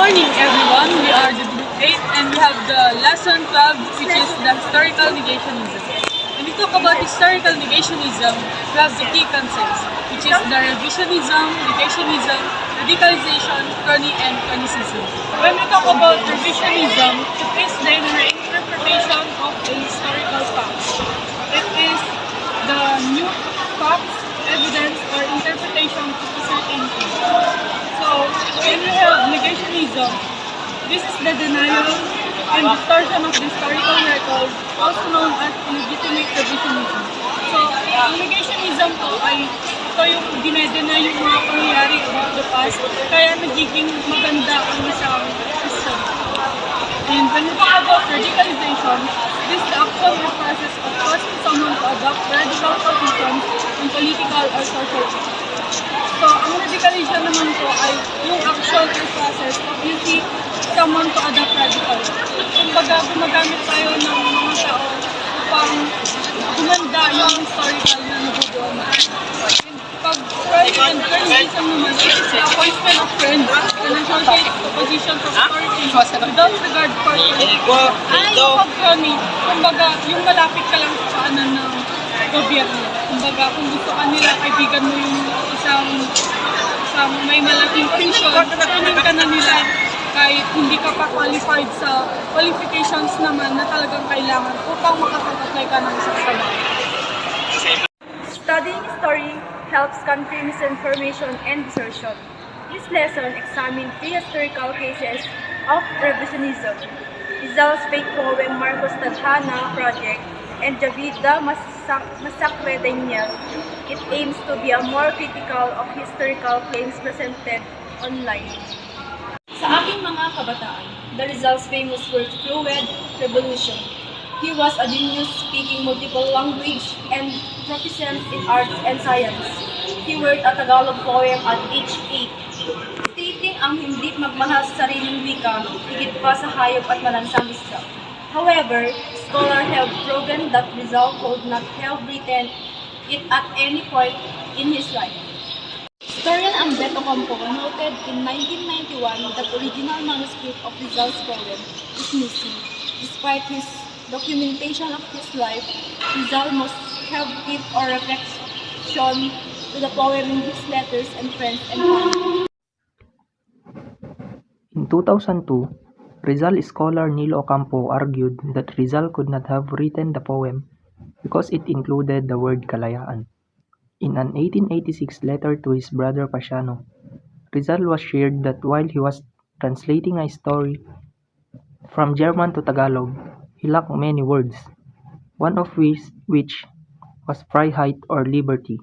morning, everyone. We are the Group 8 and we have the lesson 12, which is the historical negationism. When we talk about historical negationism, we have the key concepts, which is the revisionism, negationism, radicalization, crony, and chronicism. When we talk about revisionism, it is the reinterpretation of a historical fact. It is the new facts, evidence, or interpretation of a certain thing. So, when we have negationism, this is the denial and distortion of the historical record, also known as illegitimate revisionism. So, ang negationism po ay ito yung dinedeny yung mga pangyayari about the past, kaya nagiging maganda ang isang history. And when we talk about radicalization, this is the action or process of causing someone to adopt radical positions in political or social issues. So, ang radicalization naman po ay yung action or process of using someone to adopt radical. Kumbaga, gumagamit tayo ng mga tao upang gumanda yung historical na nabubuo na. Pag President Clinton naman, it is the appointment of friends and associates to positions of authority without regard for ay, yung pag-crony, kumbaga, yung malapit ka lang sa paanan ng gobyerno. Kumbaga, kung gusto ka nila, kaibigan mo yung isang may malaking pension, kunin ka na nila kahit hindi ka pa qualified sa qualifications naman na talagang kailangan upang makapag-apply ka ng isang trabaho. Studying history helps country misinformation and desertion. This lesson examined three historical cases of revisionism: Rizal's fake poem Marcos Tadhana Project and Javida Masakwe Daniel. It aims to be a more critical of historical claims presented online. Sa aking mga kabataan, the Rizal's famous work Fluid Revolution. He was a genius speaking multiple languages and proficient in arts and science. He wrote a Tagalog poem at age 8, stating ang hindi magmahal sa sariling wika, higit pa sa hayop at malansang isda. However, scholars have proven that Rizal could not have written it at any point in his life. Historian Ambeto Campo noted in 1991 that the original manuscript of Rizal's poem is missing. Despite his documentation of his life, Rizal must have given or reflection to the poem in his letters and friends and family. In 2002, Rizal scholar Neil Ocampo argued that Rizal could not have written the poem because it included the word kalayaan. In an 1886 letter to his brother Pasiano, Rizal was shared that while he was translating a story from German to Tagalog, he lacked many words, one of which was Freiheit or liberty.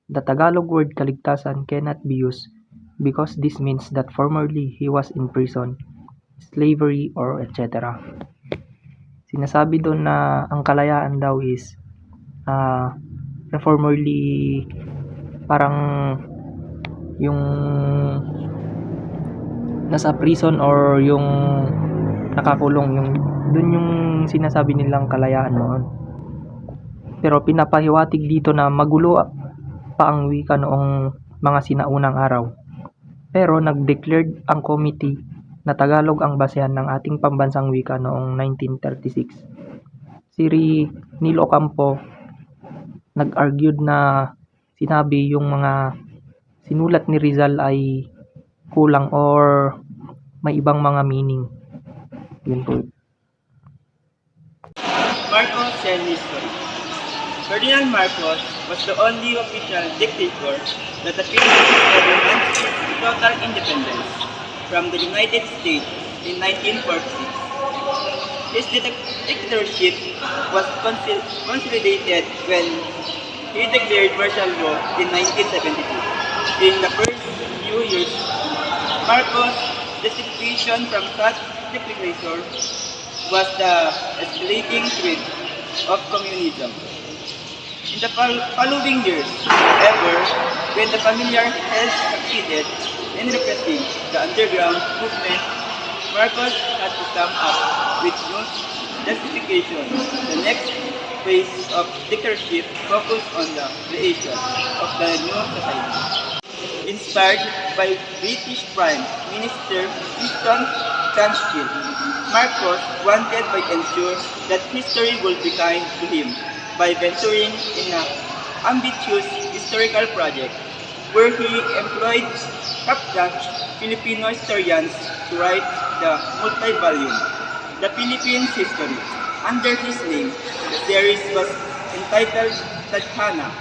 The Tagalog word kaligtasan cannot be used because this means that formerly he was in prison, slavery, or etc. Sinasabi doon na ang kalayaan daw is formerly parang yung nasa prison or yung nakakulong, yung dun yung sinasabi nilang kalayaan noon. Pero pinapahiwatig dito na magulo pa ang wika noong mga sinaunang araw. Pero nag-declared ang committee na Tagalog ang basehan ng ating pambansang wika noong 1936. Si Neil Ocampo nag-argued na sinabi yung mga sinulat ni Rizal ay kulang or may ibang mga meaning. Yun po. Marcos and history. Ferdinand Marcos was the only official dictator that the Philippines ever achieved total independence from the United States in 1946. His dictatorship was consolidated when he declared martial law in 1972. In the first few years, Marcos' justification from such dictator was the escalating threat of communism. In the following years, however, when the familiar has succeeded in repressing the underground movement, Marcos had to come up with new justification. The next phase of dictatorship focused on the creation of the new society. inspired by British Prime Minister Winston Churchill. Marcos wanted to ensure that history would be kind to him by venturing in an ambitious historical project where he employed top-notch Filipino historians to write the multi-volume, The Philippines History. Under his name, the series was entitled Tadhana,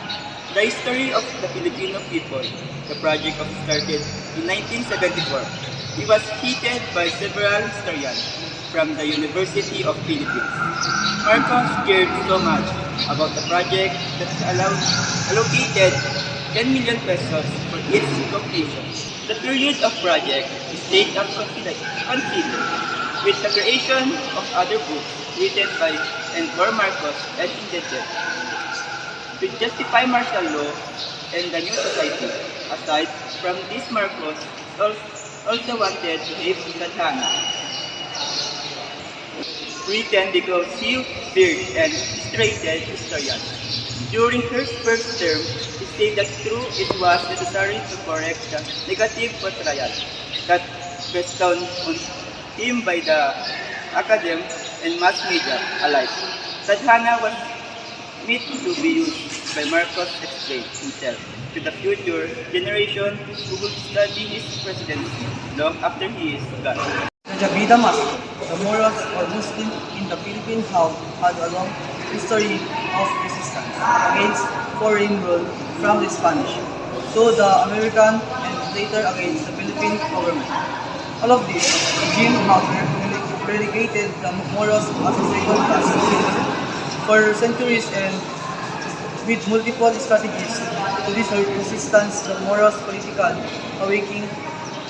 The History of the Filipino People. The project was started in 1974. It was headed by several historians from the University of Philippines. Marcos cared so much about the project that he allocated 10 million pesos for its completion. The period of project is date of considered, with the creation of other books written by and for Marcos and intended to justify martial law and the new society. Aside from this, Marcos also wanted to have Tadhana written because he feared and frustrated historians. During her first term, he said that through it was necessary to correct the negative portrayal that bestowed on him by the academy and mass media alike. Tadhana was meant to be used by Marcos explained himself to the future generation who would study his presidency long after he is gone. The Jabida Massacre. The Moros or Muslims in the Philippines have had a long history of resistance against foreign rule from the Spanish to the American and later against the Philippine government. All of this regime have relegated the Moros as a second class citizen for centuries, and with multiple strategies to this resistance, the Moros political awakening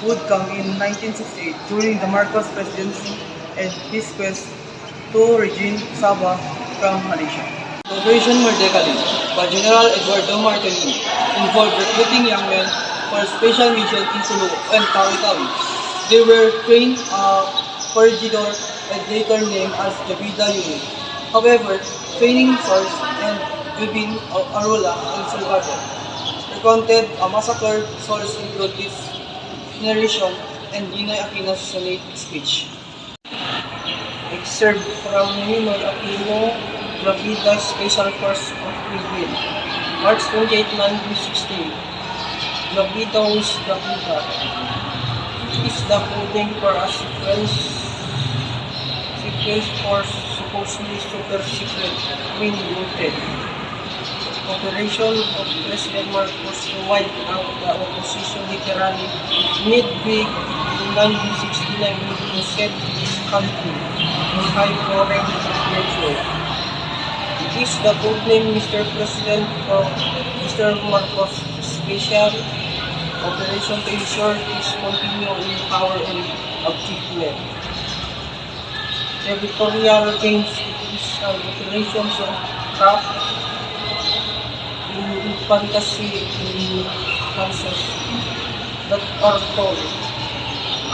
would come in 1968 during the Marcos presidency and his quest to regain Sabah from Malaysia. Operation Merdeka by General Eduardo Martelino involved recruiting young men for a special mission in Sulu and Tawi-Tawi. They were trained corregidor and later named as Jabida Unit. However, training source and Jubin Arula and Salvador recounted a massacre source include this narration and Ninoy Aquino's sonate speech. Excerpt from Ninoy Aquino, Jabida Special Force of Philippines, March 28, 1916. Jabida was Jabida. It is the coding for a sequence for supposedly super secret unit. Operation of President Marcos to wipe out the opposition literally midway in 1969 to set this country on high foreign pressure. It is the codename Mr. President of Mr. Marcos Special Operation to ensure his continuing power and achievement. Territorial gains is an operation so craft in fantasy in Kansas that are told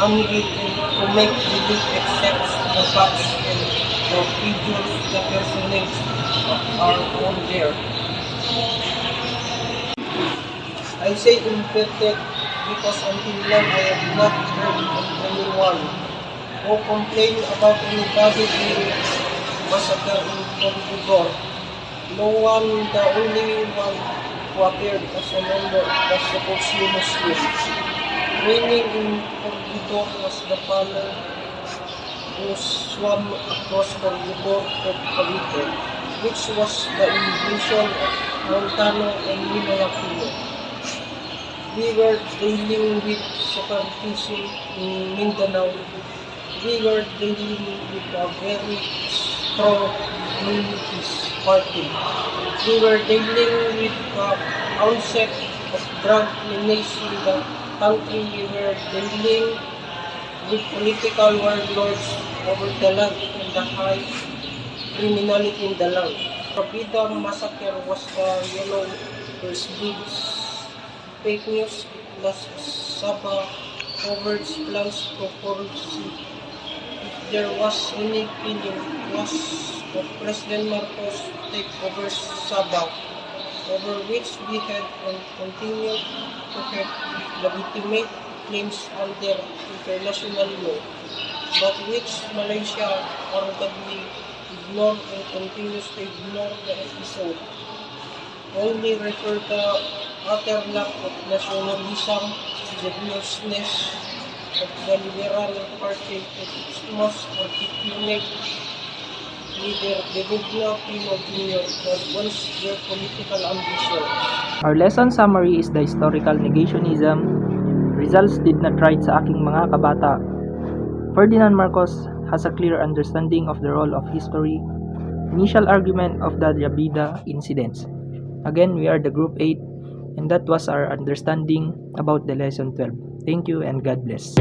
unwritten to make believe except the facts and the figures the personages are on there. I say imperfect because until now I have not heard of anyone who complained about anybody being massacred in Corridor. No one, the only one who appeared as a member was supposedly Muslim. Training in Corridor was the fellow who swam across Corridor to Cavite, which was the invasion of Montano and Ninoy Aquino. We were dealing with separatism in Mindanao. We were dealing with a very strong unionist party. We were dealing with the onset of drug menace in the country. We were dealing with political warlords over the land and the high criminality in the land. Jabida Massacre was the yellow first boots. Fake news plus Sabah covered plans to foresee if there was any feeling was of President Marcos take over Sabah over which we had and continue to have legitimate claims under international law, but which Malaysia arrogantly ignored and continues to ignore the episode. Only refer the utter lack of nationalism, the fierceness of the Liberal Party and its most articulate leader, Benigno Aquino Jr., to advance their political ambition. Our lesson summary is the historical negationism. Rizal's did not write sa aking mga kabata. Ferdinand Marcos has a clear understanding of the role of history. Initial argument of the Rabida incidents. Again, we are the Group 8, and that was our understanding about the Lesson 12. Thank you and God bless.